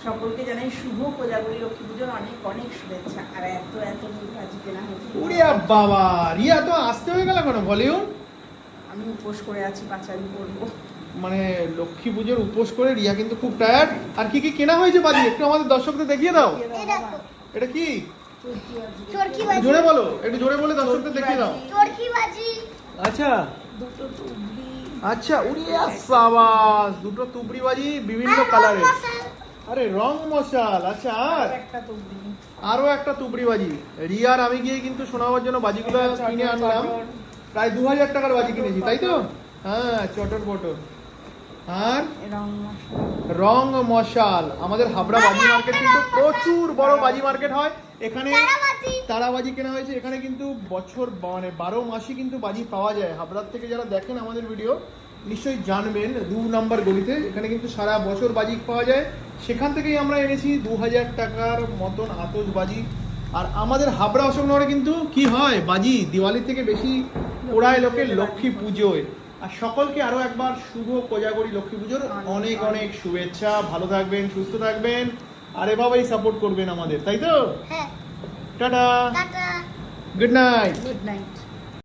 সকলকে জানাই শুভ কোজাগরী লক্ষ্মী পুজোর অনেক অনেক শুভেচ্ছা। আর এত এত ভাজি কেনা হয়েছে। ওরে বাবা, রিয়া তো আসতে হয়ে গেল কেন ভলিউম? আমি উপোস করে আছি, পাঁচালি করবো। মানে লক্ষ্মী পুজোর উপোস করে রিয়া কিন্তু খুব টায়ার্ড। আর কি কি কেনা হয়েছে বাজি একটু আমাদের দর্শকদের দেখিয়ে দাও। এটা কি? চরকি বাজি। জোরে বলো, একটু জোরে বলে দর্শকদের দেখিয়ে দাও। চরকি বাজি। আচ্ছা দুটো তুবড়ি। আচ্ছা, উড়িয়া সাবাস, দুটো তুবড়ি বাজি বিভিন্ন কালারের। আরে রং মশাল। আচ্ছা, আর একটা তুবড়ি। আরো একটা তুবড়ি বাজি। রিয়ার আমি গিয়ে কিন্তু শোনাবার জন্য বাজিগুলো কিনে আনলাম। প্রায় 2000 টাকার বাজি কিনেছি, তাই তো? হ্যাঁ, চটর বটর। আর রং মশলা। রং মশাল। আমাদের হাবড়া বাজি মার্কেট কিন্তু প্রচুর বড় বাজি মার্কেট হয়। এখানে তারাবাজি কেনা হয়েছে। এখানে কিন্তু বছর মানে 12 মাসই কিন্তু বাজি পাওয়া যায়। হাবড়ার থেকে যারা দেখেন আমাদের ভিডিও নিশ্চয়ই জানবেন, 2 নম্বর গলিতে এখানে কিন্তু সারা বছর বাজি পাওয়া যায়। সেখান থেকেই আমরা এনেছি 2000 টাকার মতন আতশবাজি। আর আমাদের হাবড়া অশোকনগরে কিন্তু কি হয়, বাজি দিওয়ালির থেকে বেশি ওড়ায় লোকে লক্ষ্মী পুজোয়। আর সকলকে আরো একবার শুভ কোজাগরী লক্ষ্মী পুজোর অনেক অনেক শুভেচ্ছা। ভালো থাকবেন, সুস্থ থাকবেন, আর এভাবেই সাপোর্ট করবেন আমাদের, তাই তো? হ্যাঁ। Tata, tata. Good night. Good night.